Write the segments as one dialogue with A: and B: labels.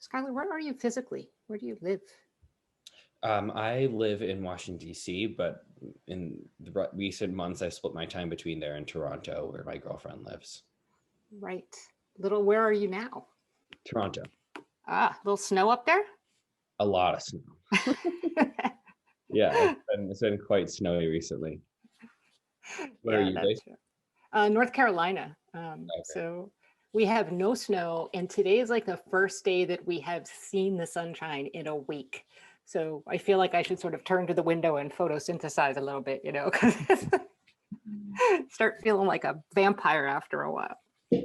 A: Skylar, where are you physically? Where do you live?
B: I live in Washington, D.C., but in the recent months, I split my time between there and Toronto, where my girlfriend lives.
A: Right. Little, where are you now?
B: Toronto.
A: Ah, little snow up there?
B: A lot of snow. Yeah, it's been quite snowy recently. Where are
A: Yeah,
B: you
A: that's
B: based?
A: North Carolina.
B: Okay.
A: So we have no snow, and today is like the first day that we have seen the sunshine in a week. So I feel like I should sort of turn to the window and photosynthesize a little bit, because start feeling like a vampire after a while. Yeah.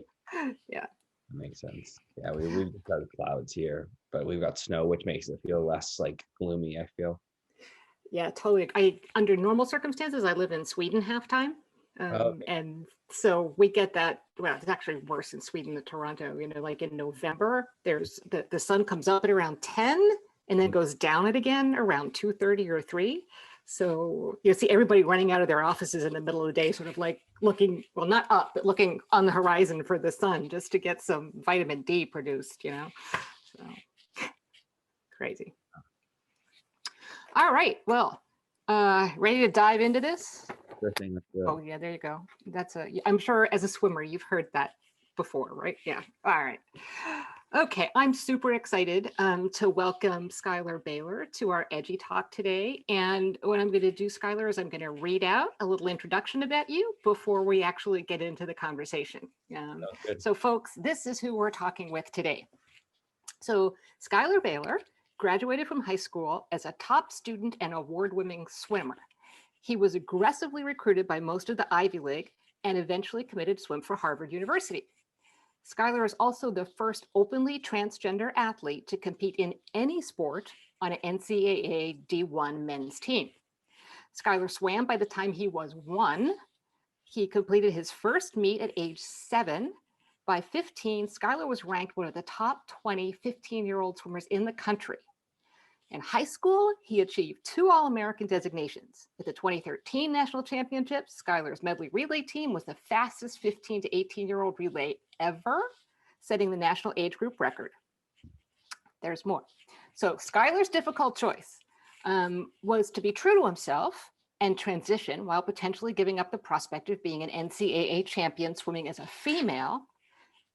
B: That makes sense. Yeah, we've just got clouds here, but we've got snow, which makes it feel less like gloomy, I feel.
A: Yeah, totally. Under normal circumstances, I live in Sweden half time.
B: Okay.
A: And so we get that. Well, it's actually worse in Sweden than Toronto. Like in November, there's the sun comes up at around 10 and then goes down at again around 2:30 or 3. So you see everybody running out of their offices in the middle of the day, sort of like looking, well, not up, but looking on the horizon for the sun just to get some vitamin D produced. So crazy. All right, well, ready to dive into this?
B: Sure thing. Let's do it.
A: Oh yeah, there you go. I'm sure as a swimmer, you've heard that before, right? Yeah, all right. Okay, I'm super excited to welcome Schuyler Bailar to our EDGI talk today. And what I'm gonna do, Schuyler, is I'm gonna read out a little introduction about you before we actually get into the conversation. So folks, this is who we're talking with today. So Schuyler Bailar graduated from high school as a top student and award-winning swimmer. He was aggressively recruited by most of the Ivy League and eventually committed to swim for Harvard University. Skylar is also the first openly transgender athlete to compete in any sport on an NCAA D1 men's team. Skylar swam by the time he was 1. He completed his first meet at age 7. By 15, Skylar was ranked one of the top 20 15-year-old swimmers in the country. In high school, he achieved 2 All-American designations. At the 2013 National Championships, Skylar's medley relay team was the fastest 15 to 18-year-old relay ever, setting the national age group record. There's more. So Skylar's difficult choice was to be true to himself and transition while potentially giving up the prospect of being an NCAA champion swimming as a female.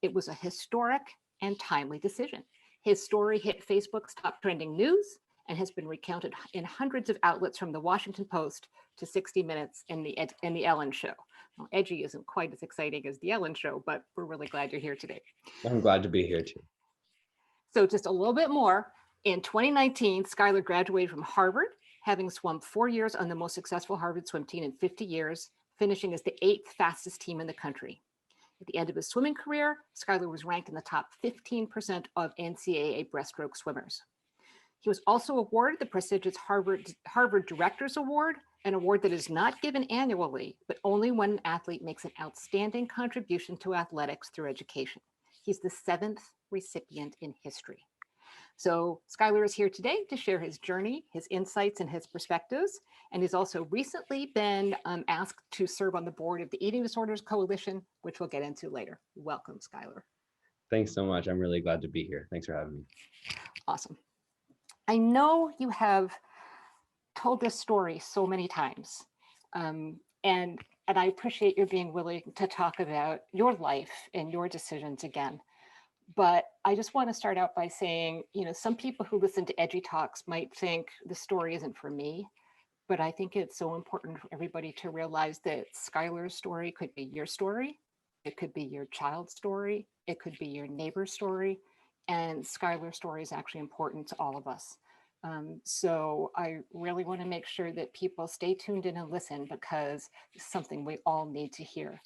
A: It was a historic and timely decision. His story hit Facebook's top trending news and has been recounted in hundreds of outlets from the Washington Post to 60 Minutes and the Ellen Show. Well, EDGI isn't quite as exciting as the Ellen Show, but we're really glad you're here today.
B: I'm glad to be here too.
A: So just a little bit more. In 2019, Skylar graduated from Harvard, having swum 4 years on the most successful Harvard swim team in 50 years, finishing as the 8th fastest team in the country. At the end of his swimming career, Skylar was ranked in the top 15% of NCAA breaststroke swimmers. He was also awarded the prestigious Harvard Directors Award, an award that is not given annually, but only when an athlete makes an outstanding contribution to athletics through education. He's the 7th recipient in history. So Skylar is here today to share his journey, his insights, and his perspectives. And he's also recently been asked to serve on the board of the Eating Disorders Coalition, which we'll get into later. Welcome, Skylar.
B: Thanks so much. I'm really glad to be here. Thanks for having me.
A: Awesome. I know you have told this story so many times, and I appreciate your being willing to talk about your life and your decisions again. But I just want to start out by saying, some people who listen to EDGI Talks might think the story isn't for me, but I think it's so important for everybody to realize that Skylar's story could be your story. It could be your child's story. It could be your neighbor's story. And Skylar's story is actually important to all of us. So I really want to make sure that people stay tuned in and listen, because it's something we all need to hear.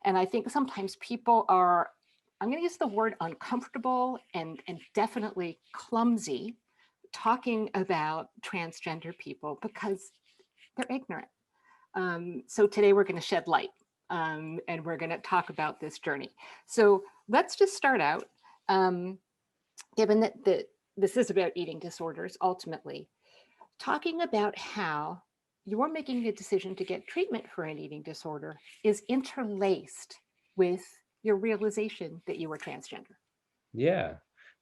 A: And I think sometimes people are, I'm going to use the word uncomfortable and definitely clumsy talking about transgender people because they're ignorant. So today we're going to shed light and we're going to talk about this journey. So let's just start out, given that this is about eating disorders, ultimately, talking about how you're making a decision to get treatment for an eating disorder is interlaced with your realization that you were transgender.
B: Yeah.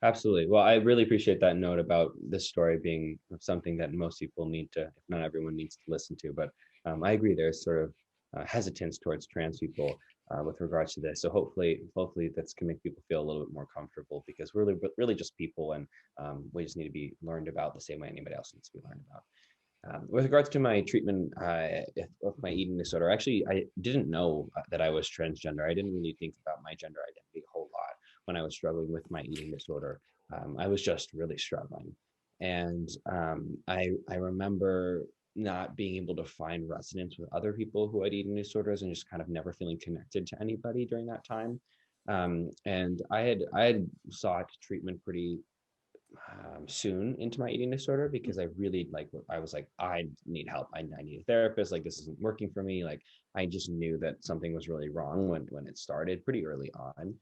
B: Absolutely. Well, I really appreciate that note about this story being something that most people need to, if not everyone needs to listen to. But I agree, there's sort of hesitance towards trans people with regards to this. So hopefully that's can make people feel a little bit more comfortable because we're really just people, and we just need to be learned about the same way anybody else needs to be learned about. With regards to my treatment of my eating disorder, actually, I didn't know that I was transgender. I didn't really think about my gender identity a whole lot when I was struggling with my eating disorder. I was just really struggling. And I remember not being able to find resonance with other people who had eating disorders and just kind of never feeling connected to anybody during that time. And I had sought treatment pretty soon into my eating disorder because I really I was like, I need help. I need a therapist. Like this isn't working for me. Like I just knew that something was really wrong when it started pretty early on.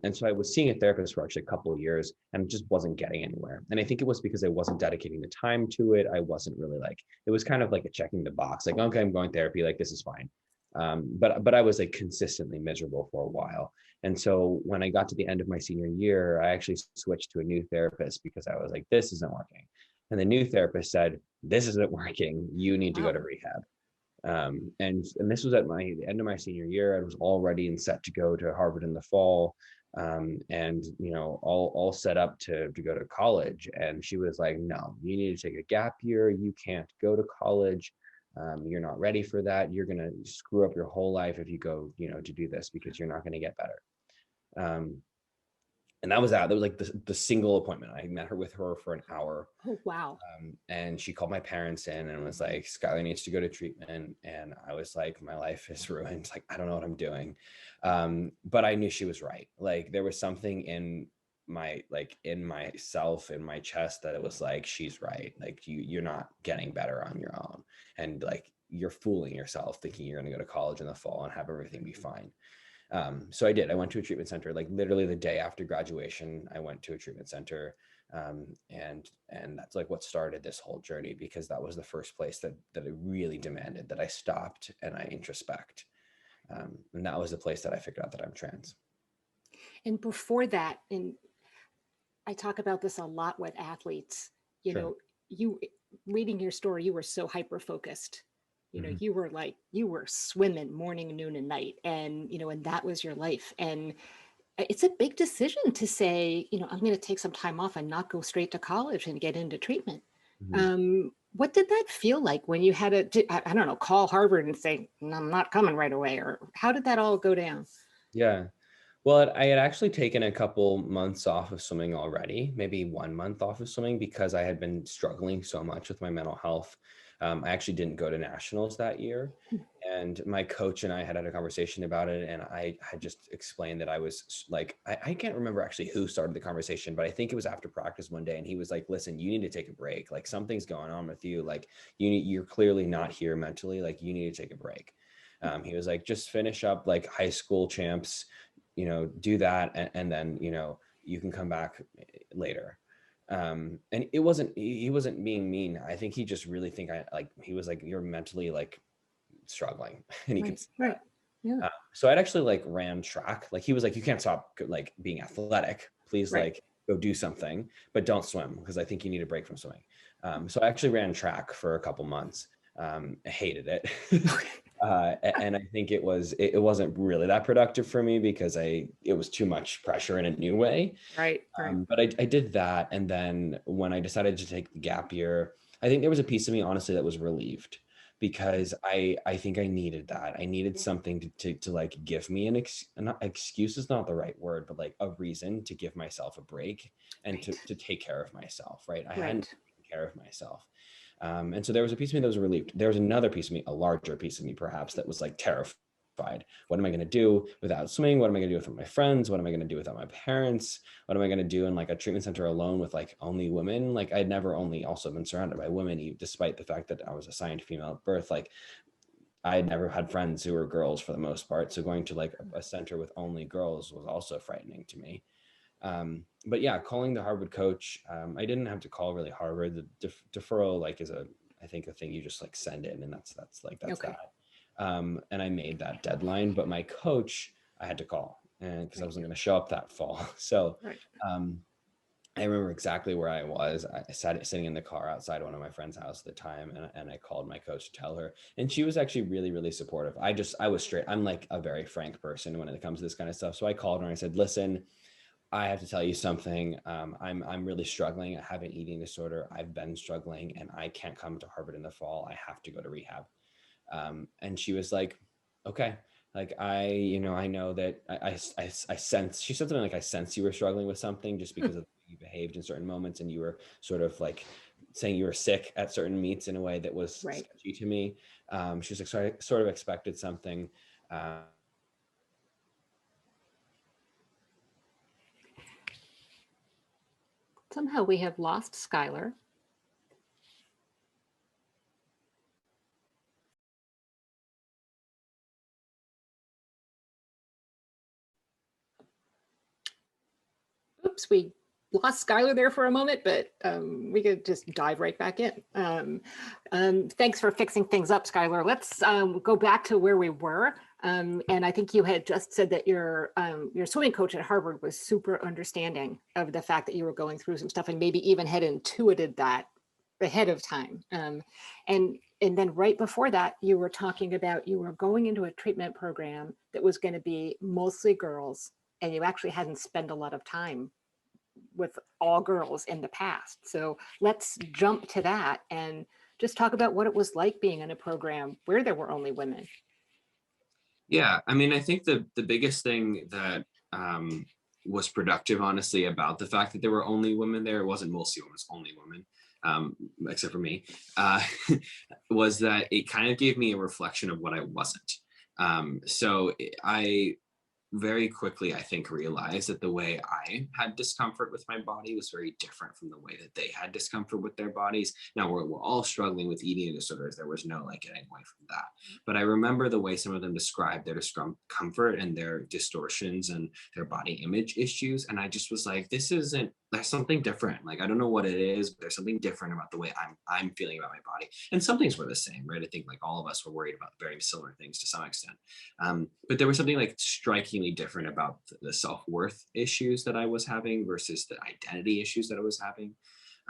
B: And so I was seeing a therapist for actually a couple of years and just wasn't getting anywhere. And I think it was because I wasn't dedicating the time to it. I wasn't really like, it was kind of like a checking the box, like, okay, I'm going therapy, like this is fine. But I was like consistently miserable for a while. And so when I got to the end of my senior year, I actually switched to a new therapist because I was like, this isn't working. And the new therapist said, this isn't working. You need to go
A: Wow.
B: to rehab. And this was at the end of my senior year. I was all ready and set to go to Harvard in the fall, and all set up to go to college. And she was like, "No, you need to take a gap year. You can't go to college. You're not ready for that. You're gonna screw up your whole life if you go, to do this because you're not gonna get better." Um, and that was that. That was like the single appointment. I met with her for an hour.
A: Oh, wow.
B: And she called my parents in and was like, Skylar needs to go to treatment. And I was like, my life is ruined. Like, I don't know what I'm doing. But I knew she was right. Like there was something in myself, in my chest, that it was like, she's right. Like you're not getting better on your own. And like, you're fooling yourself thinking you're going to go to college in the fall and have everything be fine. So I did. I went to a treatment center, like literally the day after graduation. I went to a treatment center, and that's like what started this whole journey, because that was the first place that it really demanded that I stopped and I introspect, and that was the place that I figured out that I'm trans.
A: And before that, and I talk about this a lot with athletes, you
B: Sure.
A: know, you reading your story, you were so hyper focused.
B: Mhm.
A: You were swimming morning, noon, and night. And, and that was your life. And it's a big decision to say, I'm going to take some time off and not go straight to college and get into treatment.
B: Mhm.
A: What did that feel like when you had to, I don't know, call Harvard and say, "No, I'm not coming right away," or how did that all go down?
B: Yeah. Well, I had actually taken a couple months off of swimming already, maybe 1 month off of swimming because I had been struggling so much with my mental health. I actually didn't go to nationals that year. And my coach and I had a conversation about it. And I had just explained that I was like, I can't remember actually who started the conversation, but I think it was after practice one day. And he was like, listen, you need to take a break. Like something's going on with you. Like you're clearly not here mentally. Like you need to take a break. He was like, just finish up like high school champs, do that, and then you can come back later. And he wasn't being mean. I think he just really think he was like, you're mentally like struggling, and he could
A: Right,
B: see
A: right. Yeah,
B: that. So I'd actually like ran track. Like he was like, you can't stop like being athletic, please,
A: right.
B: like go do something, but don't swim because I think you need a break from swimming. So I actually ran track for a couple months. I hated it. And I think it wasn't really that productive for me because it was too much pressure in a new way.
A: Right, right.
B: But I did that, and then when I decided to take the gap year, I think there was a piece of me honestly that was relieved because I think I needed that. I needed something to like give me not excuse is not the right word, but like a reason to give myself a break and
A: Right,
B: to take care of myself. Right, I hadn't
A: right.
B: taken care of myself. And so there was a piece of me that was relieved. There was another piece of me, a larger piece of me perhaps, that was like terrified. What am I going to do without swimming? What am I going to do with my friends? What am I going to do without my parents? What am I going to do in like a treatment center alone with like only women? Like I'd never only also been surrounded by women, despite the fact that I was assigned female at birth. Like I had never had friends who were girls for the most part. So going to like a center with only girls was also frightening to me. But yeah, calling the Harvard coach, I didn't have to call really Harvard. The deferral like is I think a thing you just like send in, and that's
A: Okay,
B: that. And I made that deadline, but my coach I had to call, and because I
A: right,
B: wasn't going to show up that fall. So
A: right.
B: I remember exactly where I was. I sat sitting in the car outside one of my friend's house at the time, and I called my coach to tell her, and she was actually really, really supportive. I was straight. I'm like a very frank person when it comes to this kind of stuff. So I called her and I said, listen, I have to tell you something. I'm really struggling. I have an eating disorder. I've been struggling, and I can't come to Harvard in the fall. I have to go to rehab. And she was like, okay. Like I know that I sense, she said something like, I sense you were struggling with something just because of the way you behaved in certain moments, and you were sort of like saying you were sick at certain meets in a way that was
A: Right.
B: sketchy to me. She was like, sorry, sort of expected something.
A: Somehow we have lost Skylar. Oops, we lost Skylar there for a moment, but we could just dive right back in. Thanks for fixing things up, Skylar. Let's go back to where we were. And I think you had just said that your swimming coach at Harvard was super understanding of the fact that you were going through some stuff, and maybe even had intuited that ahead of time. And then right before that, you were talking about you were going into a treatment program that was going to be mostly girls, and you actually hadn't spent a lot of time with all girls in the past. So let's jump to that and just talk about what it was like being in a program where there were only women.
C: Yeah, I mean, I think the biggest thing that was productive, honestly, about the fact that there were only women there, it wasn't mostly women, it was only women, except for me, was that it kind of gave me a reflection of what I wasn't. So I very quickly, I think, realized that the way I had discomfort with my body was very different from the way that they had discomfort with their bodies. Now, we're all struggling with eating disorders. There was no like getting away from that. But I remember the way some of them described their discomfort and their distortions and their body image issues. And I just was like, there's something different. Like, I don't know what it is, but there's something different about the way I'm feeling about my body. And some things were the same, right? I think like all of us were worried about very similar things to some extent. But there was something like strikingly different about the self-worth issues that I was having versus the identity issues that I was having.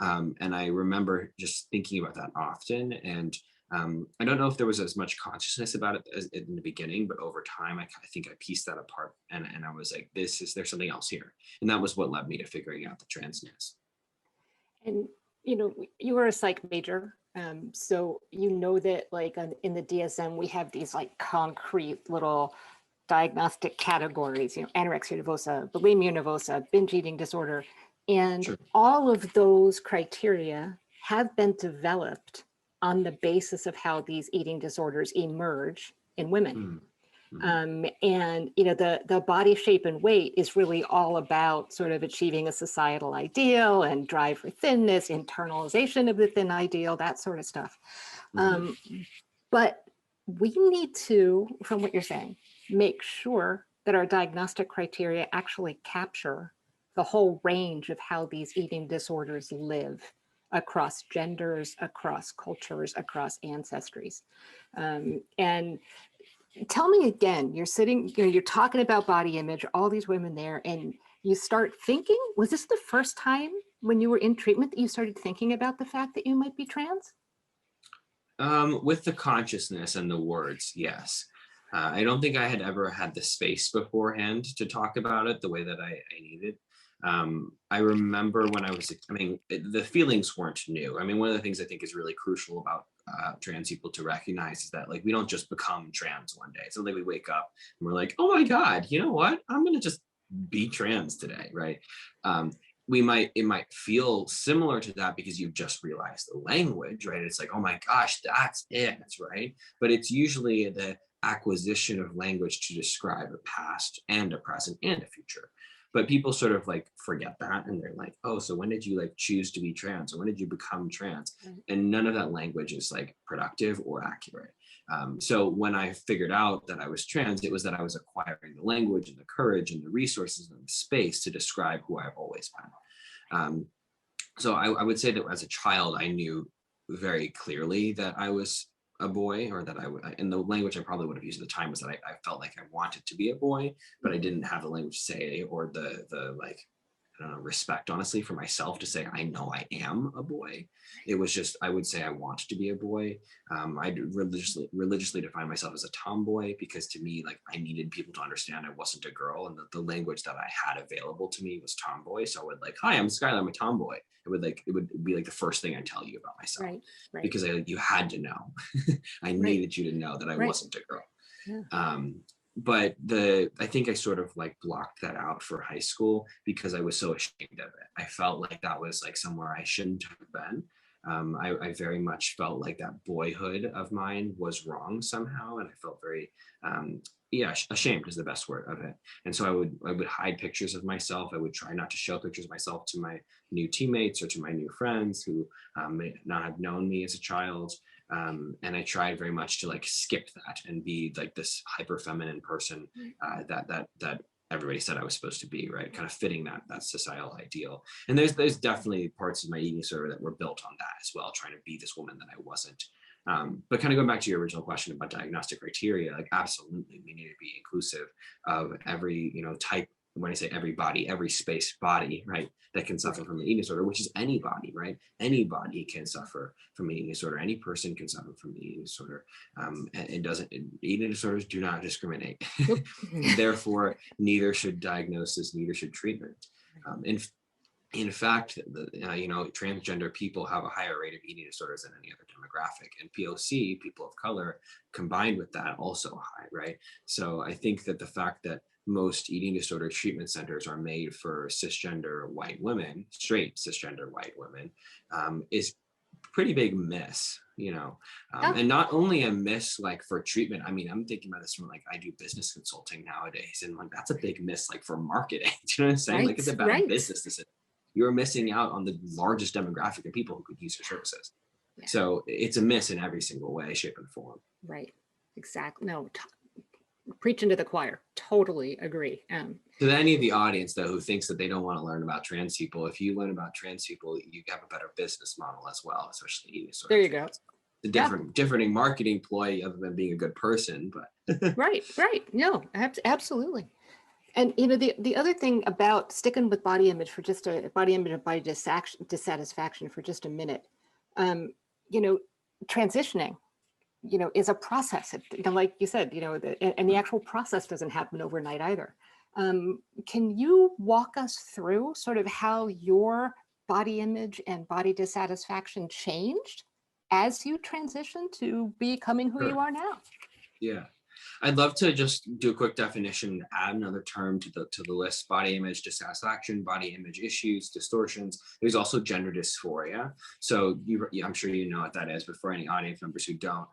C: And I remember just thinking about that often. And I don't know if there was as much consciousness about it as in the beginning, but over time, I think I pieced that apart, and I was like, there's something else here. And that was what led me to figuring out the transness.
A: And, you know, you were a psych major. So you know that like in the DSM, we have these like concrete little diagnostic categories, you know, anorexia nervosa, bulimia nervosa, binge eating disorder. And
C: Sure.
A: all of those criteria have been developed on the basis of how these eating disorders emerge in women. And you know, the body shape and weight is really all about sort of achieving a societal ideal and drive for thinness, internalization of the thin ideal, that sort of stuff. But we need to, from what you're saying, make sure that our diagnostic criteria actually capture the whole range of how these eating disorders live across genders, across cultures, across ancestries. And tell me again, you're sitting, you know, you're talking about body image, all these women there, and you start thinking, was this the first time when you were in treatment that you started thinking about the fact that you might be trans?
C: With the consciousness and the words, yes. I don't think I had ever had the space beforehand to talk about it the way that I needed. I remember when the feelings weren't new. I mean, one of the things I think is really crucial about trans people to recognize is that like we don't just become trans one day. It's not like we wake up and we're like, oh my God, you know what? I'm gonna just be trans today, right? It might feel similar to that because you've just realized the language, right? It's like, oh my gosh, that's it, right? But it's usually the acquisition of language to describe a past and a present and a future. But people sort of like forget that, and they're like, oh, so when did you like choose to be trans, or when did you become trans? And none of that language is like productive or accurate. So when I figured out that I was trans, it was that I was acquiring the language and the courage and the resources and the space to describe who I've always been. So I would say that as a child, I knew very clearly that I was a boy, or that in the language I probably would have used at the time was that I felt like I wanted to be a boy, but I didn't have the language to say, or the like I don't know, respect, honestly, for myself to say, I know I am a boy. It was just, I would say I want to be a boy. I religiously define myself as a tomboy because to me, like, I needed people to understand I wasn't a girl, and the language that I had available to me was tomboy. So I would like, hi, I'm Skylar, I'm a tomboy. It would be like the first thing I tell you about myself,
A: Right.
C: because you had to know. I needed you to know that I wasn't a girl.
A: Yeah.
C: But I think I sort of like blocked that out for high school because I was so ashamed of it. I felt like that was like somewhere I shouldn't have been. I very much felt like that boyhood of mine was wrong somehow, and I felt very ashamed is the best word of it. And so I would hide pictures of myself. I would try not to show pictures of myself to my new teammates or to my new friends who may not have known me as a child. And I tried very much to like skip that and be like this hyper feminine person that everybody said I was supposed to be, right? Kind of fitting that societal ideal. And there's definitely parts of my eating disorder that were built on that as well, trying to be this woman that I wasn't. But kind of going back to your original question about diagnostic criteria, like absolutely, we need to be inclusive of every, type. When I say everybody, every space body, right, that can suffer from an eating disorder, which is anybody, right? Anybody can suffer from an eating disorder. Any person can suffer from an eating disorder. Eating disorders do not discriminate. Therefore, neither should diagnosis, neither should treatment. In fact, transgender people have a higher rate of eating disorders than any other demographic, and POC, people of color, combined with that, also high, right? So I think that the fact that most eating disorder treatment centers are made for cisgender white women, straight cisgender white women, is pretty big miss, and not only a miss like for treatment. I mean, I'm thinking about this from like, I do business consulting nowadays, and like that's a big miss like for marketing. Do you know what I'm saying? Like it's a bad business decision. You're missing out on the largest demographic of people who could use your services. Yeah. So it's a miss in every single way, shape, and form.
A: Right. Exactly. No, preaching to the choir. Totally agree.
C: To any of the audience though who thinks that they don't want to learn about trans people, if you learn about trans people, you have a better business model as well, especially eating disorder.
A: There you go.
C: The different marketing ploy other than being a good person, but
A: right. No, absolutely. And the other thing about sticking with body image for just body image and body dissatisfaction for just a minute, transitioning, is a process. Like you said, and the actual process doesn't happen overnight either. Can you walk us through sort of how your body image and body dissatisfaction changed as you transitioned to becoming who you are now?
C: Yeah. I'd love to just do a quick definition, add another term to the list: body image dissatisfaction, body image issues, distortions. There's also gender dysphoria. So I'm sure you know what that is, but for any audience members who don't,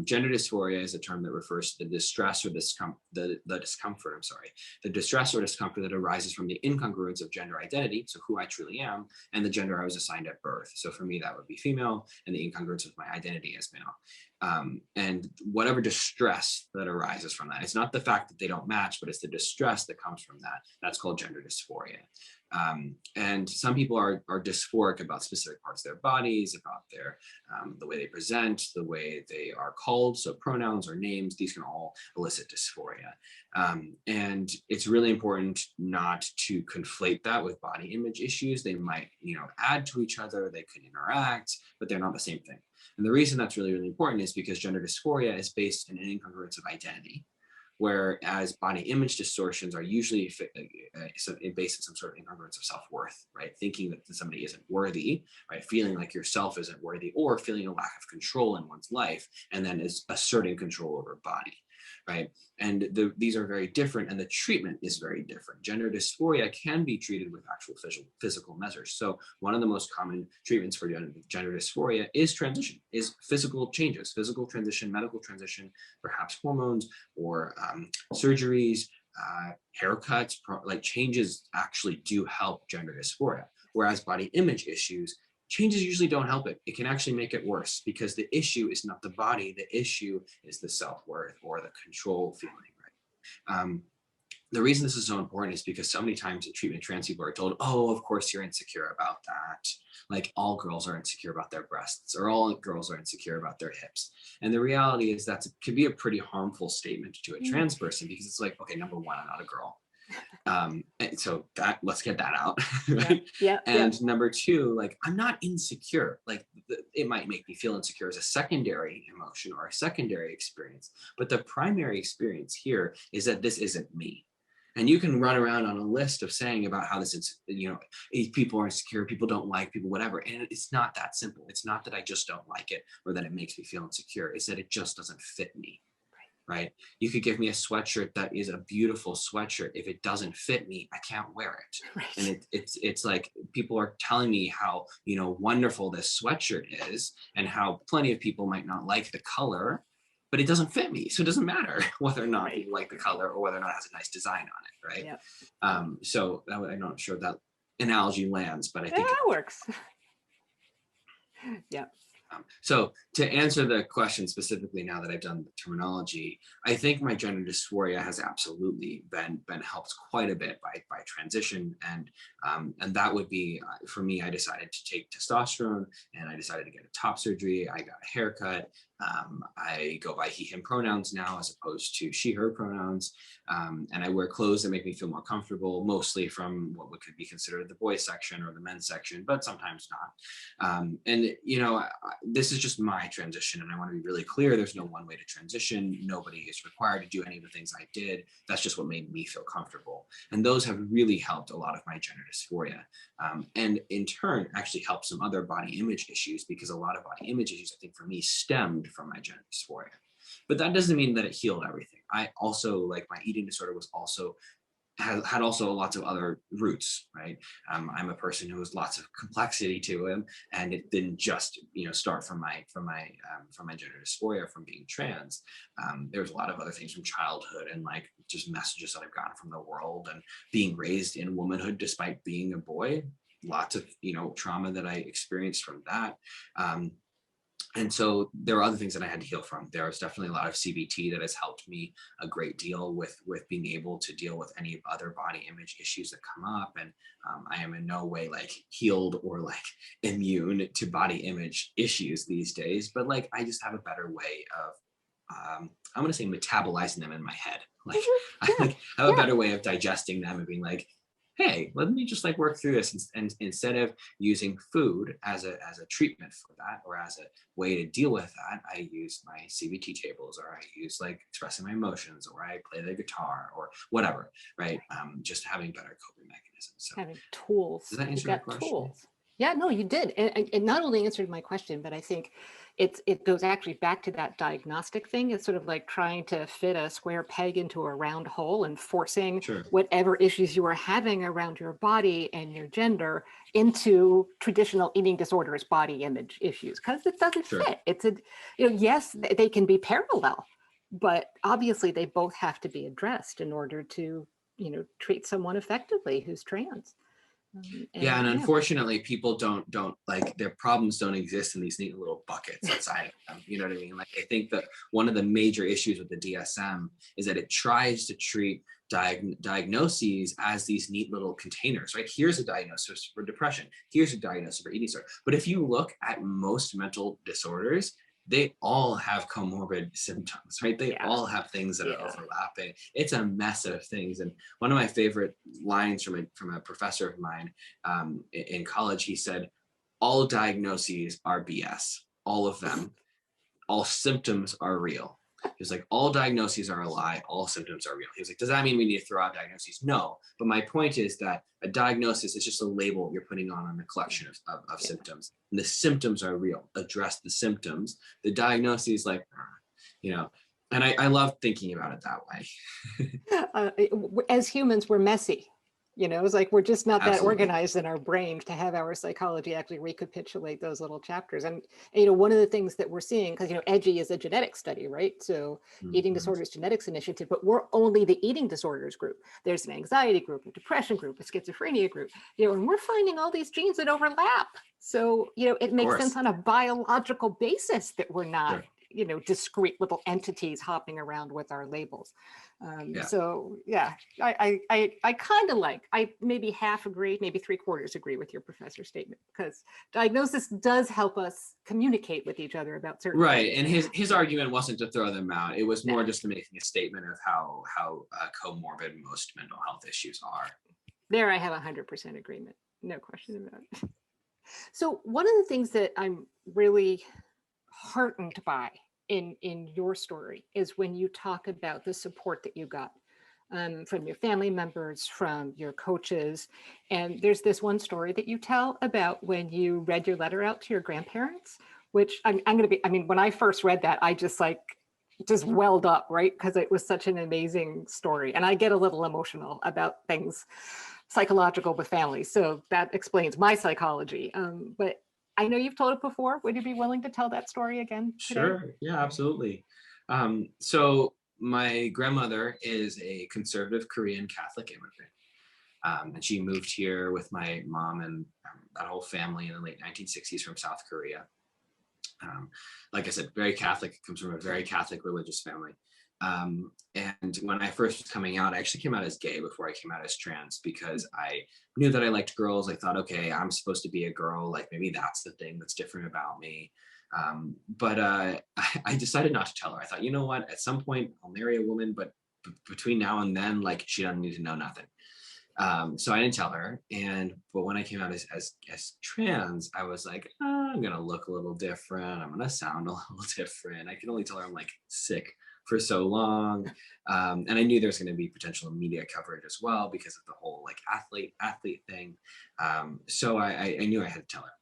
C: gender dysphoria is a term that refers to the distress or the discomfort that arises from the incongruence of gender identity, so who I truly am, and the gender I was assigned at birth. So for me, that would be female, and the incongruence of my identity as male. And whatever distress that arises from that, it's not the fact that they don't match, but it's the distress that comes from that. That's called gender dysphoria. And some people are dysphoric about specific parts of their bodies, about their the way they present, the way they are called. So pronouns or names, these can all elicit dysphoria. And it's really important not to conflate that with body image issues. They might, add to each other, they could interact, but they're not the same thing. And the reason that's really, really important is because gender dysphoria is based in an incongruence of identity, whereas body image distortions are usually based in some sort of incongruence of self-worth, right? Thinking that somebody isn't worthy, right? Feeling like yourself isn't worthy, or feeling a lack of control in one's life, and then is asserting control over body, right? And these are very different, and the treatment is very different. Gender dysphoria can be treated with actual physical measures. So one of the most common treatments for gender dysphoria is transition, is physical changes, physical transition, medical transition, perhaps hormones or surgeries, haircuts, like changes actually do help gender dysphoria. Whereas body image issues, changes usually don't help it. It can actually make it worse, because the issue is not the body. The issue is the self-worth or the control feeling, right? The reason this is so important is because so many times in treatment, trans people are told, oh, of course you're insecure about that. Like all girls are insecure about their breasts, or all girls are insecure about their hips. And the reality is that can be a pretty harmful statement to a trans person, because it's like, okay, number one, I'm not a girl. And so let's get that out. Right?
A: Yeah.
C: And number two, like, I'm not insecure. Like, it might make me feel insecure as a secondary emotion or a secondary experience, but the primary experience here is that this isn't me. And you can run around on a list of saying about how this is, people are insecure, people don't like people, whatever. And it's not that simple. It's not that I just don't like it or that it makes me feel insecure. It's that it just doesn't fit me. Right? You could give me a sweatshirt that is a beautiful sweatshirt. If it doesn't fit me, I can't wear it.
A: Right.
C: And it's like people are telling me how, wonderful this sweatshirt is and how plenty of people might not like the color, but it doesn't fit me. So it doesn't matter whether or not people like the color or whether or not it has a nice design on it. Right.
A: Yeah.
C: So I'm not sure that analogy lands, but I think
A: that works. Yeah.
C: So to answer the question specifically, now that I've done the terminology, I think my gender dysphoria has absolutely been helped quite a bit by transition, and that would be for me. I decided to take testosterone, and I decided to get a top surgery. I got a haircut. I go by he/him pronouns now as opposed to she/her pronouns, and I wear clothes that make me feel more comfortable, mostly from what could be considered the boys section or the men's section, but sometimes not. And this is just my transition, and I want to be really clear. There's no one way to transition. Nobody is required to do any of the things I did. That's just what made me feel comfortable, and those have really helped a lot of my gender dysphoria, and in turn actually helped some other body image issues, because a lot of body image issues, I think, for me stemmed from my gender dysphoria. But that doesn't mean that it healed everything. I also, like, my eating disorder was also had also lots of other roots, right? I'm a person who has lots of complexity to him, and it didn't just start from my gender dysphoria, from being trans. There's a lot of other things from childhood, and like just messages that I've gotten from the world, and being raised in womanhood despite being a boy. Lots of trauma that I experienced from that. And so there are other things that I had to heal from. There was definitely a lot of CBT that has helped me a great deal with being able to deal with any other body image issues that come up. And I am in no way like healed or like immune to body image issues these days, but like I just have a better way of, I'm going to say, metabolizing them in my head. Like I have a better way of digesting them and being like, hey, let me just like work through this, and instead of using food as a treatment for that, or as a way to deal with that, I use my CBT tables, or I use like expressing my emotions, or I play the guitar, or whatever, right? Just having better coping mechanisms. So
A: having tools.
C: Does that answer your question?
A: Tools. Yeah, no, you did. And it not only answered my question, but I think it goes actually back to that diagnostic thing. It's sort of like trying to fit a square peg into a round hole and forcing whatever issues you are having around your body and your gender into traditional eating disorders, body image issues, because it doesn't fit. It's yes, they can be parallel, but obviously they both have to be addressed in order to, treat someone effectively who's trans.
C: And unfortunately, people don't like, their problems don't exist in these neat little buckets outside of them. You know what I mean? Like, I think that one of the major issues with the DSM is that it tries to treat diagnoses as these neat little containers, right? Here's a diagnosis for depression. Here's a diagnosis for eating disorder. But if you look at most mental disorders, they all have comorbid symptoms, right? They all have things that are overlapping. It's a mess of things. And one of my favorite lines from a professor of mine in college, he said, all diagnoses are BS, all of them. All symptoms are real. He was like, all diagnoses are a lie, all symptoms are real. He was like, does that mean we need to throw out diagnoses? No, but my point is that a diagnosis is just a label you're putting on a collection of symptoms. And the symptoms are real. Address the symptoms. The diagnosis, like, and I love thinking about it that
A: way. As humans, we're messy. It's like we're just not that organized in our brain to have our psychology actually recapitulate those little chapters. And one of the things that we're seeing, because EDGI is a genetic study, right? So Eating Disorders Genetics Initiative, but we're only the eating disorders group. There's an anxiety group, a depression group, a schizophrenia group, and we're finding all these genes that overlap. So, it makes sense on a biological basis that we're not you know, discrete little entities hopping around with our labels.
C: Yeah.
A: So yeah, I kind of like, I maybe half agree, maybe 3/4 agree with your professor's statement, because diagnosis does help us communicate with each other about certain
C: Right.
A: things.
C: And his argument wasn't to throw them out. It was more
A: No.
C: just to making a statement of how comorbid most mental health issues are.
A: There I have 100% agreement. No question about it. So one of the things that I'm really heartened by in your story is when you talk about the support that you got from your family members, from your coaches. And there's this one story that you tell about when you read your letter out to your grandparents, which I'm going to be, I mean, when I first read that, I just welled up, right? Because it was such an amazing story. And I get a little emotional about things psychological with families. So that explains my psychology. But I know you've told it before. Would you be willing to tell that story again today?
C: Sure. Yeah, absolutely. So my grandmother is a conservative Korean Catholic immigrant. And she moved here with my mom and that whole family in the late 1960s from South Korea. Like I said, very Catholic, comes from a very Catholic religious family. And when I first was coming out, I actually came out as gay before I came out as trans, because I knew that I liked girls. I thought, okay, I'm supposed to be a girl. Like maybe that's the thing that's different about me. But I decided not to tell her. I thought, you know what, at some point I'll marry a woman, but between now and then, like she doesn't need to know nothing. So I didn't tell her. But when I came out as trans, I was like, I'm gonna look a little different. I'm gonna sound a little different. I can only tell her I'm like sick for so long. And I knew there's gonna be potential media coverage as well because of the whole like athlete thing. So I knew I had to tell her.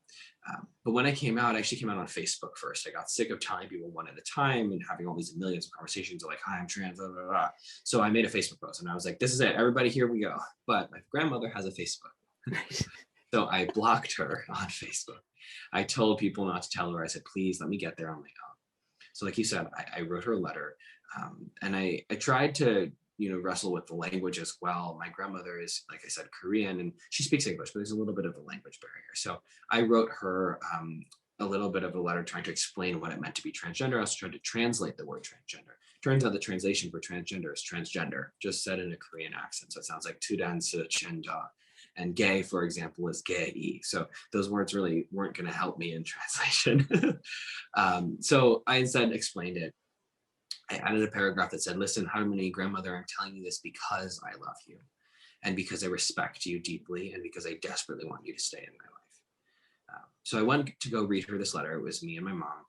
C: But when I came out, I actually came out on Facebook first. I got sick of telling people one at a time and having all these millions of conversations of like, hi, I'm trans, blah, blah, blah. So I made a Facebook post and I was like, this is it, everybody, here we go. But my grandmother has a Facebook. So I blocked her on Facebook. I told people not to tell her. I said, please let me get there on my own. So like you said, I wrote her a letter, and I tried to, you know, wrestle with the language as well. My grandmother is, like I said, Korean, and she speaks English, but there's a little bit of a language barrier. So I wrote her a little bit of a letter trying to explain what it meant to be transgender. I also tried to translate the word transgender. Turns out the translation for transgender is transgender, just said in a Korean accent. So it sounds like tudan se chenda. And gay, for example, is gay. So those words really weren't going to help me in translation. So I instead explained it. I added a paragraph that said, listen, Harmony, grandmother, I'm telling you this because I love you and because I respect you deeply and because I desperately want you to stay in my life. So I went to go read her this letter. It was me and my mom.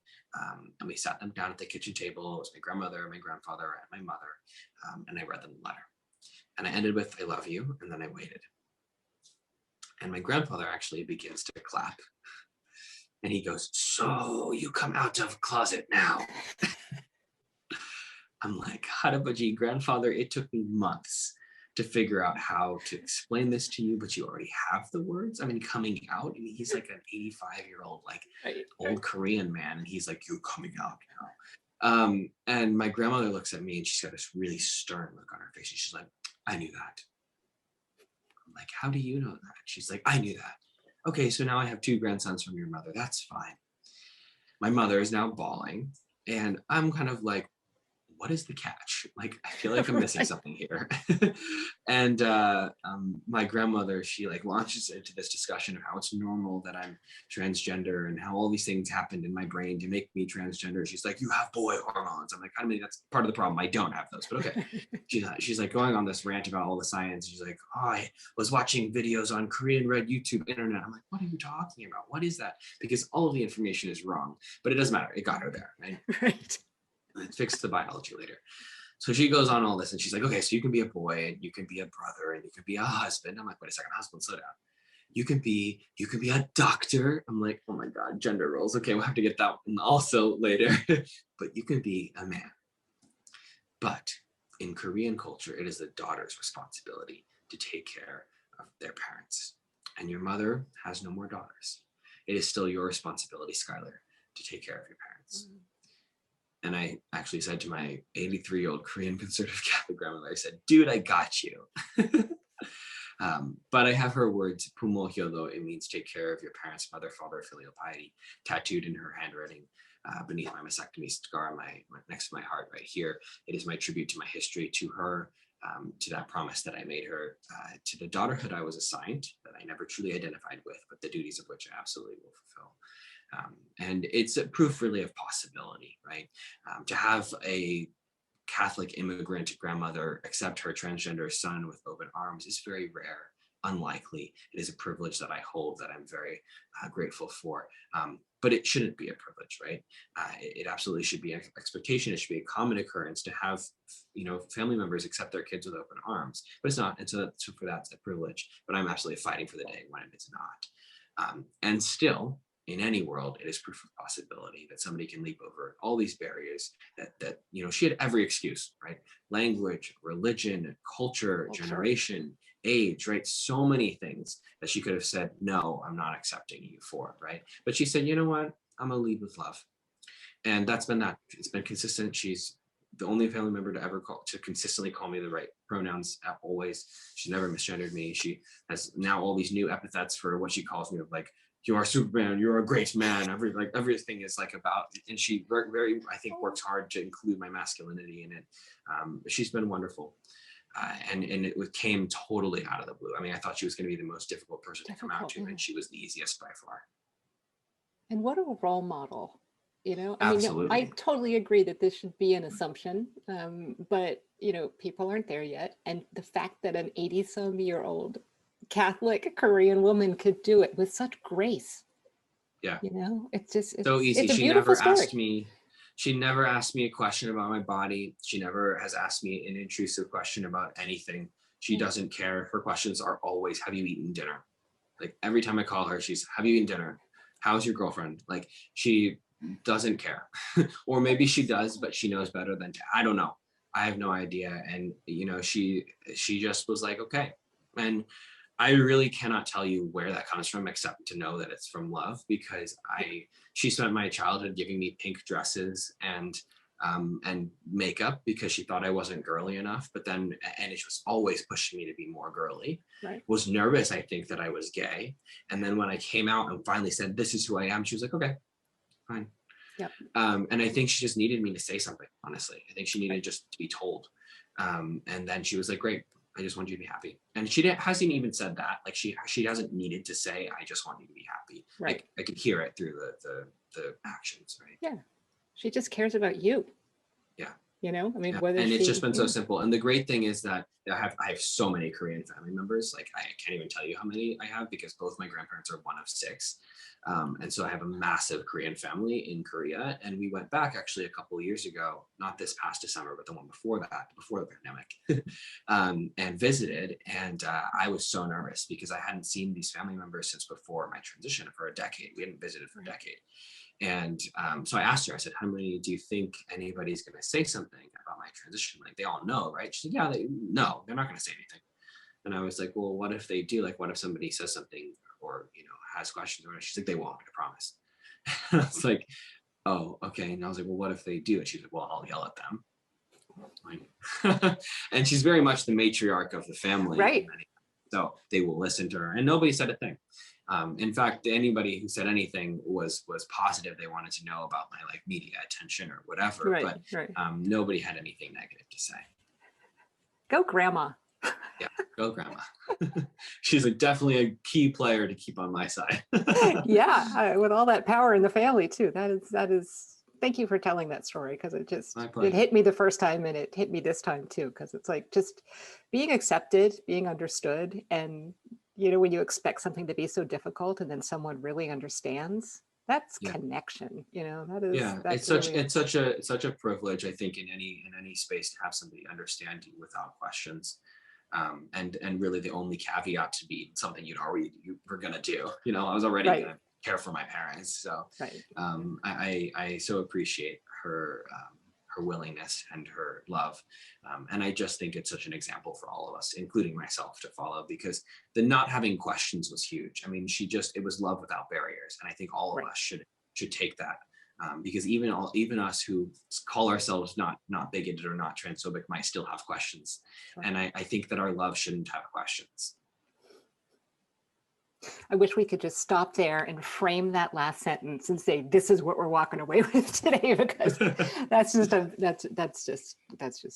C: And we sat them down at the kitchen table. It was my grandmother, my grandfather, and my mother. And I read them the letter. And I ended with, I love you. And then I waited. And my grandfather actually begins to clap. And he goes, so you come out of closet now. I'm like, Harabaji, grandfather, it took me months to figure out how to explain this to you, but you already have the words. I mean, coming out, I mean, he's like an 85-year-old, like old Korean man. And he's like, you're coming out now. And my grandmother looks at me and she's got this really stern look on her face. And she's like, I knew that. I'm like, how do you know that? She's like, I knew that. Okay, so now I have 2 grandsons from your mother. That's fine. My mother is now bawling. And I'm kind of like, what is the catch? Like, I feel like I'm missing something here. And my grandmother, she like launches into this discussion of how it's normal that I'm transgender and how all these things happened in my brain to make me transgender. She's like, you have boy hormones. I'm like, I mean, that's part of the problem. I don't have those, but okay. She's like going on this rant about all the science. She's like, oh, I was watching videos on Korean Red YouTube internet. I'm like, what are you talking about? What is that? Because all of the information is wrong, but it doesn't matter. It got her there, right?
A: Right.
C: Fix the biology later. So she goes on all this and she's like, okay, so you can be a boy and you can be a brother and you can be a husband. I'm like, wait a second, husband, slow down. You can be a doctor. I'm like, oh my God, gender roles. Okay, we'll have to get that one also later. But you can be a man. But in Korean culture, it is the daughter's responsibility to take care of their parents. And your mother has no more daughters. It is still your responsibility, Skylar, to take care of your parents. Mm-hmm. And I actually said to my 83-year-old Korean conservative Catholic grandmother, I said, dude, I got you. But I have her words, pumo hyodo, it means take care of your parents, mother, father, filial piety, tattooed in her handwriting. beneath my mastectomy scar, next to my heart right here. It is my tribute to my history, to her, to that promise that I made her, to the daughterhood I was assigned that I never truly identified with, but the duties of which I absolutely will fulfill. And it's a proof really of possibility, right? To have a Catholic immigrant grandmother accept her transgender son with open arms is very rare, unlikely. It is a privilege that I hold that I'm very grateful for. But it shouldn't be a privilege, right? It absolutely should be an expectation. It should be a common occurrence to have, family members accept their kids with open arms, but it's not. And so for that, it's a privilege. But I'm absolutely fighting for the day when it's not. And still, in any world, it is proof of possibility that somebody can leap over all these barriers that she had every excuse, right? Language, religion, culture, generation, age, right? So many things that she could have said, no, I'm not accepting you for, right? But she said, you know what? I'm gonna lead with love. And that's been that. It's been consistent. She's the only family member to consistently call me the right pronouns always. She's never misgendered me. She has now all these new epithets for what she calls me, of like, you are Superman, you're a great man. Everything is like about, and she very, I think, works hard to include my masculinity in it. She's been wonderful. And it came totally out of the blue. I mean, I thought she was going to be the most difficult person to come out to, and she was the easiest by far.
A: And what a role model,
C: Absolutely.
A: I totally agree that this should be an assumption, but, people aren't there yet. And the fact that an 80-some-year-old Catholic Korean woman could do it with such grace.
C: Yeah.
A: It's
C: so easy.
A: It's a
C: She
A: beautiful
C: never
A: story.
C: she never asked me a question about my body. She never has asked me an intrusive question about anything. She doesn't care. Her questions are always, have you eaten dinner? Like every time I call her, she's, have you eaten dinner? How's your girlfriend? Like she doesn't care. Or maybe she does, but she knows better than to. I don't know. I have no idea. And she just was like, okay. And I really cannot tell you where that comes from, except to know that it's from love, because she spent my childhood giving me pink dresses and makeup because she thought I wasn't girly enough. But then, and she was always pushing me to be more girly.
A: Right.
C: Was nervous, I think, that I was gay. And then when I came out and finally said, this is who I am, she was like, okay, fine.
A: Yep.
C: And I think she just needed me to say something, honestly. I think she needed just to be told. And then she was like, great. I just want you to be happy. And she hasn't even said that. Like she hasn't needed to say, I just want you to be happy.
A: Right.
C: Like I could hear it through the actions, right?
A: Yeah. She just cares about you.
C: Yeah.
A: Whether
C: and it's just been so simple. And the great thing is that I have so many Korean family members. Like I can't even tell you how many I have, because both my grandparents are one of 6. And so I have a massive Korean family in Korea. And we went back actually a couple of years ago, not this past December, but the one before that, before the pandemic, and visited. And I was so nervous because I hadn't seen these family members since before my transition for a decade. We hadn't visited for a decade. And so I asked her, I said, how many do you think anybody's going to say something about my transition? Like they all know, right? She said, yeah, no, they're not going to say anything. And I was like, well, what if they do? Like, what if somebody says something or, has questions? Or she's like, they won't, I promise. And I was like, oh, okay. And I was like, well, what if they do? And she's like, well, I'll yell at them. And she's very much the matriarch of the family.
A: Right.
C: So they will listen to her. And nobody said a thing. In fact, anybody who said anything was positive. They wanted to know about my media attention or whatever,
A: right,
C: but
A: right.
C: Nobody had anything negative to say.
A: Go grandma.
C: Yeah, go grandma. She's definitely a key player to keep on my side.
A: Yeah, with all that power in the family too. That is. Thank you for telling that story, because it hit me the first time and it hit me this time too, because it's like just being accepted, being understood, and when you expect something to be so difficult and then someone really understands, that's connection. That is.
C: Yeah,
A: that's
C: it's such a privilege, I think, in any space to have somebody understand you without questions. And really the only caveat to be something you were gonna do. I was already gonna care for my parents. So I so appreciate her willingness and her love. And I just think it's such an example for all of us, including myself, to follow, because the not having questions was huge. I mean, it was love without barriers. And I think all of us should take that. Because even us who call ourselves not bigoted or not transphobic might still have questions. And I think that our love shouldn't have questions.
A: I wish we could just stop there and frame that last sentence and say, this is what we're walking away with today, because that's just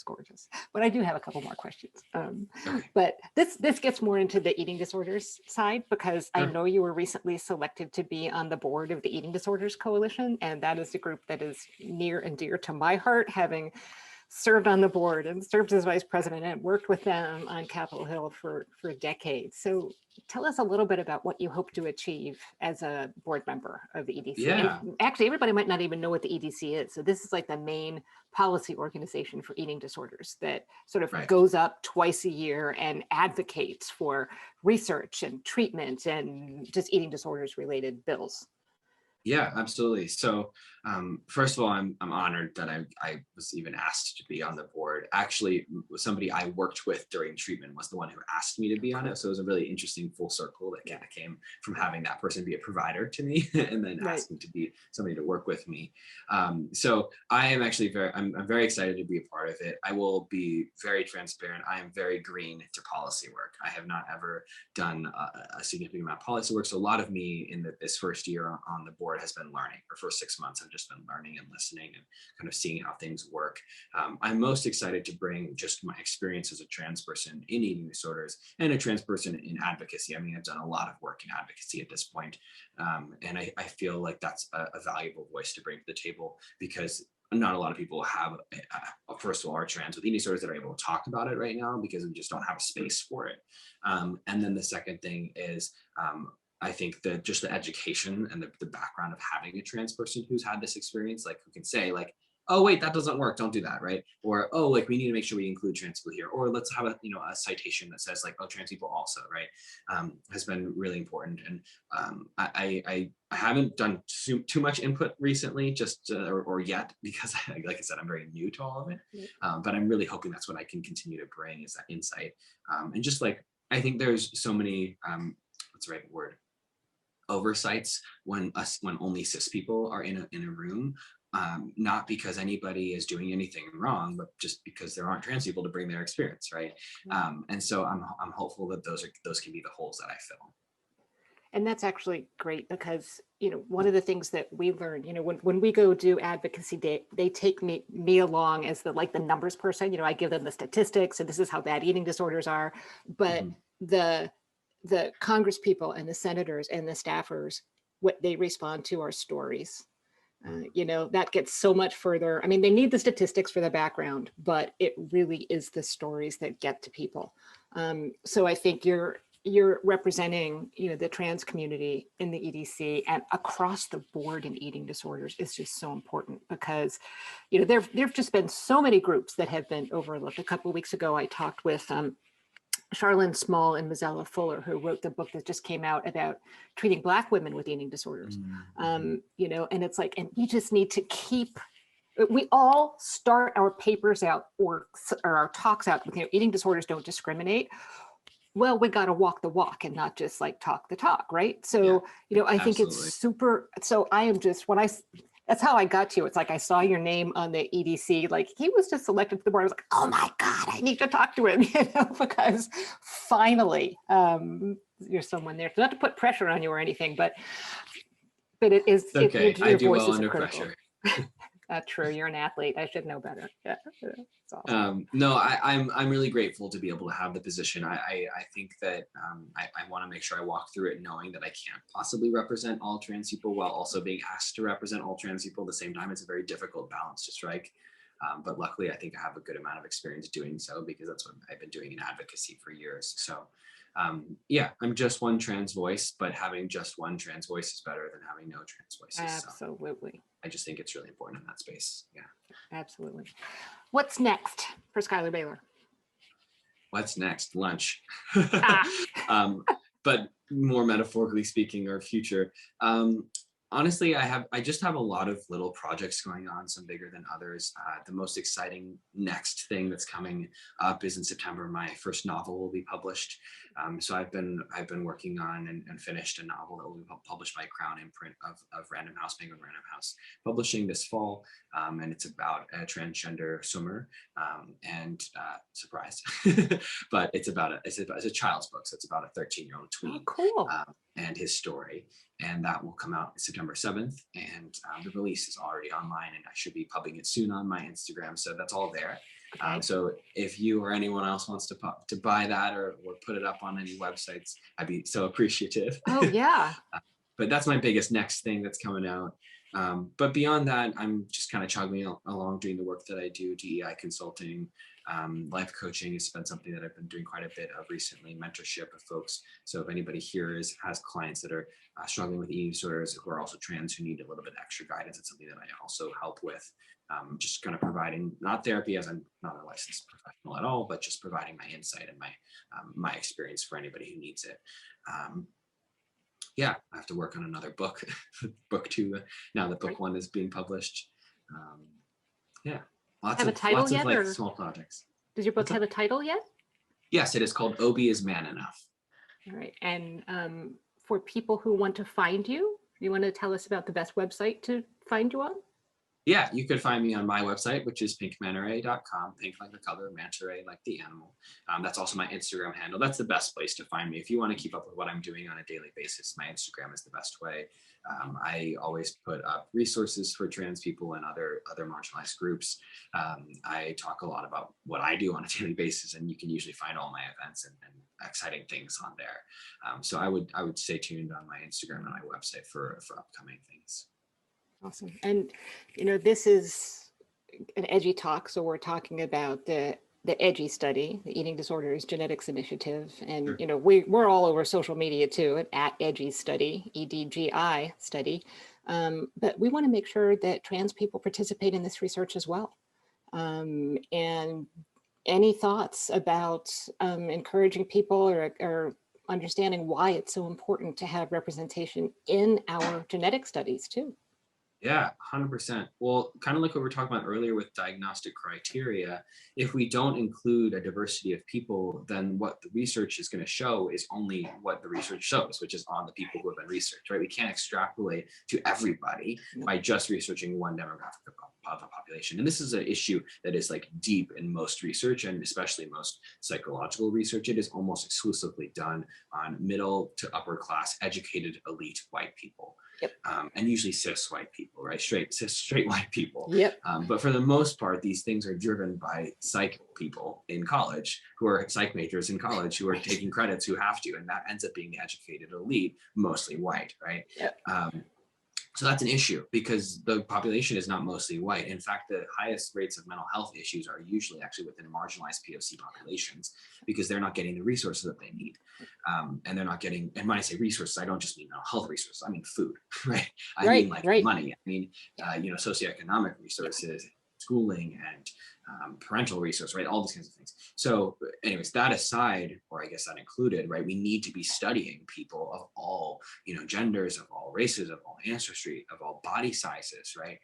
A: gorgeous. But I do have a couple more questions.
C: Okay.
A: But this gets more into the eating disorders side, because I
C: Sure.
A: know you were recently selected to be on the board of the Eating Disorders Coalition, and that is a group that is near and dear to my heart, having served on the board and served as vice president and worked with them on Capitol Hill for decades. So tell us a little bit about what you hope to achieve as a board member of the EDC.
C: Yeah.
A: And actually, everybody might not even know what the EDC is. So this is like the main policy organization for eating disorders that sort of
C: Right.
A: goes up twice a year and advocates for research and treatment and just eating disorders related bills.
C: Yeah, absolutely. So first of all, I'm honored that I was even asked to be on the board. Actually, somebody I worked with during treatment was the one who asked me to be on it. So it was a really interesting full circle that kind of came from having that person be a provider to me and then asking to be somebody to work with me. So I am actually I'm very excited to be a part of it. I will be very transparent. I am very green to policy work. I have not ever done a significant amount of policy work. So a lot of me in this first year on the board has been learning. For first 6 months, I've just been learning and listening and kind of seeing how things work. I'm most excited to bring just my experience as a trans person in eating disorders and a trans person in advocacy. I mean, I've done a lot of work in advocacy at this point. And I feel like that's a valuable voice to bring to the table, because not a lot of people have, first of all, are trans with eating disorders that are able to talk about it right now, because we just don't have a space for it. And then the second thing is, I think that just the education and the background of having a trans person who's had this experience, like who can say like, oh, wait, that doesn't work, don't do that, right? Or, oh, like we need to make sure we include trans people here. Or let's have a citation that says like, oh, trans people also, right? Has been really important. And I haven't done too much input recently, just or yet, because like I said, I'm very new to all of it. But I'm really hoping that's what I can continue to bring, is that insight. And just like, I think there's so many, what's the right word? Oversights when only cis people are in a room, not because anybody is doing anything wrong, but just because there aren't trans people to bring their experience, right? And so I'm hopeful that those can be the holes that I fill.
A: And that's actually great, because one of the things that we learned, when we go do advocacy day, they take me along as the numbers person. I give them the statistics, and this is how bad eating disorders are, but the Congress people and the senators and the staffers, what they respond to are stories. That gets so much further. I mean, they need the statistics for the background, but it really is the stories that get to people. So I think you're representing, the trans community in the EDC and across the board in eating disorders is just so important, because, there've just been so many groups that have been overlooked. A couple of weeks ago, I talked with Charlene Small and Mazzella Fuller, who wrote the book that just came out about treating Black women with eating disorders. And it's like, and we just need to we all start our papers out or our talks out with, eating disorders don't discriminate. Well, we got to walk the walk and not just like talk the talk, right? So, I think it's super. So I am just, that's how I got to you. It's like I saw your name on the EDC, like he was just selected to the board. I was like, oh my God, I need to talk to him, because finally you're someone there. Not to put pressure on you or anything, but it is.
C: It's okay,
A: your
C: I do
A: voice
C: well
A: is
C: under
A: critical.
C: pressure.
A: Not true. You're an athlete. I should know better. Yeah.
C: No, I'm really grateful to be able to have the position. I think that I want to make sure I walk through it knowing that I can't possibly represent all trans people while also being asked to represent all trans people at the same time. It's a very difficult balance to strike. But luckily, I think I have a good amount of experience doing so, because that's what I've been doing in advocacy for years. So yeah, I'm just one trans voice, but having just one trans voice is better than having no trans voices.
A: Absolutely.
C: So I just think it's really important in that space. Yeah.
A: Absolutely. What's next for Schuyler Bailar?
C: What's next? Lunch. But more metaphorically speaking, our future. Honestly, I just have a lot of little projects going on, some bigger than others. The most exciting next thing that's coming up is in September. My first novel will be published. So I've been working on and finished a novel that will be published by Crown Imprint of Random House, Penguin Random House Publishing this fall. And it's about a transgender swimmer, and surprise, but it's a child's book. So it's about a 13-year-old tween.
A: Oh, cool.
C: and his story. And that will come out September 7th. And the release is already online, and I should be publishing it soon on my Instagram. So that's all there.
A: Okay.
C: So if you or anyone else wants to buy that or put it up on any websites, I'd be so appreciative.
A: Oh, yeah.
C: But that's my biggest next thing that's coming out. But beyond that, I'm just kind of chugging along doing the work that I do, DEI consulting, life coaching has been something that I've been doing quite a bit of recently, mentorship of folks. So if anybody here has clients that are struggling with eating disorders who are also trans who need a little bit extra guidance, it's something that I also help with. Just kind of providing, not therapy, as I'm not a licensed professional at all, but just providing my insight and my experience for anybody who needs it. Yeah, I have to work on another book, book 2. Now that book 1 is being published. Yeah, lots
A: Have a title yet,
C: of like
A: or
C: small projects.
A: does your book have a title yet?
C: Yes, it is called OB is Man Enough.
A: All right. And for people who want to find you, you want to tell us about the best website to find you on?
C: Yeah, you could find me on my website, which is pinkmanta.com, pink like the color, manta ray like the animal. That's also my Instagram handle. That's the best place to find me. If you want to keep up with what I'm doing on a daily basis, my Instagram is the best way. I always put up resources for trans people and other marginalized groups. I talk a lot about what I do on a daily basis, and you can usually find all my events and exciting things on there. So I would stay tuned on my Instagram and my website for upcoming things.
A: Awesome. And, this is an EDGI talk. So we're talking about the EDGI study, the Eating Disorders Genetics Initiative. And,
C: Sure.
A: We're all over social media too, at EDGI study, EDGI study. But we want to make sure that trans people participate in this research as well. And any thoughts about encouraging people or understanding why it's so important to have representation in our genetic studies too?
C: Yeah, 100%. Well, kind of like what we were talking about earlier with diagnostic criteria, if we don't include a diversity of people, then what the research is going to show is only what the research shows, which is on the people who have been researched, right? We can't extrapolate to everybody by just researching one demographic of a population. And this is an issue that is like deep in most research, and especially most psychological research. It is almost exclusively done on middle to upper class, educated, elite white people.
A: Yep.
C: And usually cis white people, right? Straight white people.
A: Yep.
C: But for the most part, these things are driven by psych people in college who are psych majors in college who are taking credits who have to, and that ends up being the educated elite, mostly white, right?
A: Yep.
C: So that's an issue because the population is not mostly white. In fact, the highest rates of mental health issues are usually actually within marginalized POC populations because they're not getting the resources that they need. And they're not getting, and when I say resources, I don't just mean mental health resources, I mean food, right? I mean like money, I mean, socioeconomic resources, schooling and parental resource, right? All these kinds of things. So anyways, that aside, or I guess that included, right? We need to be studying people of all, genders, of all races, of all ancestry, of all body sizes, right?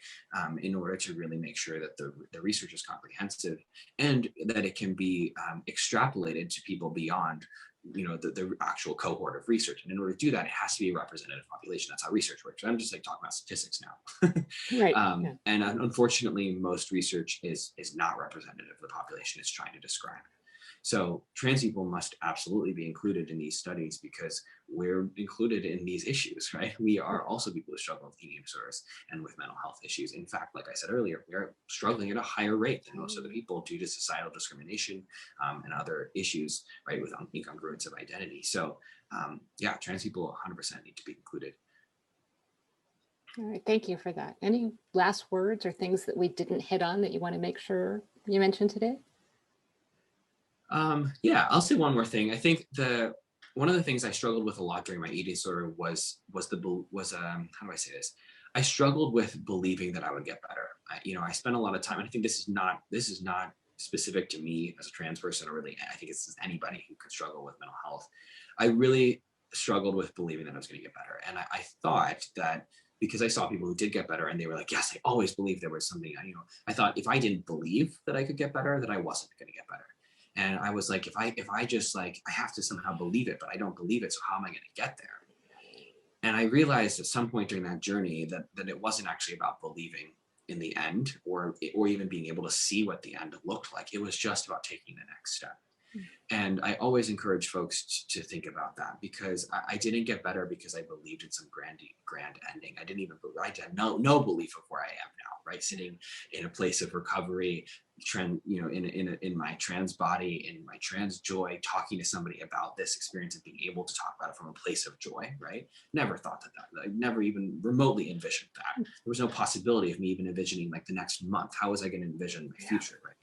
C: In order to really make sure that the research is comprehensive and that it can be extrapolated to people beyond the actual cohort of research. And in order to do that, it has to be a representative population. That's how research works. I'm just like talking about statistics now.
A: Right.
C: And unfortunately, most research is not representative of the population it's trying to describe. So trans people must absolutely be included in these studies because we're included in these issues, right? We are also people who struggle with eating disorders and with mental health issues. In fact, like I said earlier, we are struggling at a higher rate than most of the people due to societal discrimination and other issues, right, with incongruence of identity. So yeah, trans people 100% need to be included.
A: All right, thank you for that. Any last words or things that we didn't hit on that you want to make sure you mentioned today?
C: Yeah, I'll say one more thing. I think one of the things I struggled with a lot during my eating disorder was how do I say this? I struggled with believing that I would get better. I spent a lot of time, and I think this is not specific to me as a trans person, or really, I think it's anybody who could struggle with mental health. I really struggled with believing that I was going to get better, and I thought that because I saw people who did get better, and they were like, "Yes, I always believed there was something." I thought if I didn't believe that I could get better, that I wasn't going to get better. And I was like, if I just like, I have to somehow believe it, but I don't believe it. So how am I going to get there? And I realized at some point during that journey that it wasn't actually about believing in the end or even being able to see what the end looked like. It was just about taking the next step. And I always encourage folks to think about that, because I didn't get better because I believed in some grand ending. I didn't even, I had no belief of where I am now, right? Sitting in a place of recovery, in my trans body, in my trans joy, talking to somebody about this experience and being able to talk about it from a place of joy, right? Never thought that I never even remotely envisioned that. There was no possibility of me even envisioning like the next month. How was I going to envision my future, right?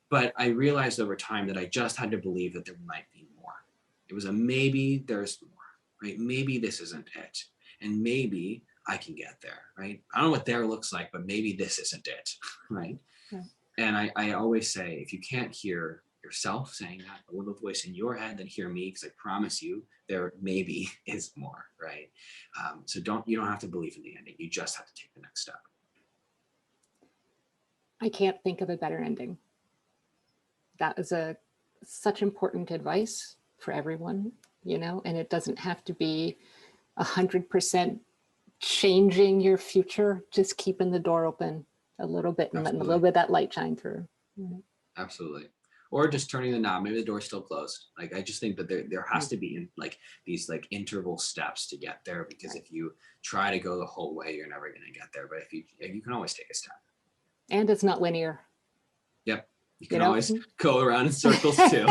C: But I realized over time that I just had to believe that there might be more. It was a maybe there's more, right? Maybe this isn't it. And maybe I can get there, right? I don't know what there looks like, but maybe this isn't it, right?
A: Yeah.
C: And I always say, if you can't hear yourself saying that, a little voice in your head, then hear me, because I promise you there maybe is more, right? So you don't have to believe in the ending. You just have to take the next step.
A: I can't think of a better ending. That is such important advice for everyone, and it doesn't have to be 100% changing your future, just keeping the door open a little bit and letting a little bit of that light shine through.
C: Absolutely. Or just turning the knob, maybe the door's still closed. Like, I just think that there has to be these interval steps to get there, because if you try to go the whole way, you're never going to get there. But if you can always take a step. And
A: it's not linear.
C: Yep. You can always go around in circles too.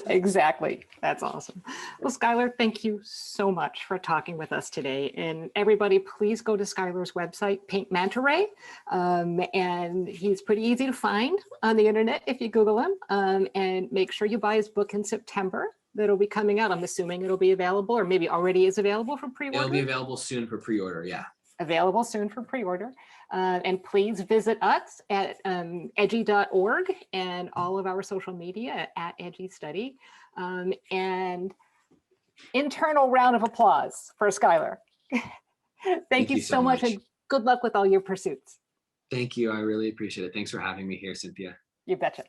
A: Exactly. That's awesome. Well, Skylar, thank you so much for talking with us today. And everybody, please go to Skylar's website, Pink Manta Ray. And he's pretty easy to find on the internet if you Google him. And make sure you buy his book in September. That'll be coming out. I'm assuming it'll be available, or maybe already is available for pre-order.
C: It'll be available soon for pre-order, yeah.
A: Available soon for pre-order. And please visit us at EDGI.org and all of our social media at EDGI Study. And internal round of applause for Skylar. Thank you so much, and good luck with all your pursuits.
C: Thank you. I really appreciate it. Thanks for having me here, Cynthia.
A: You betcha.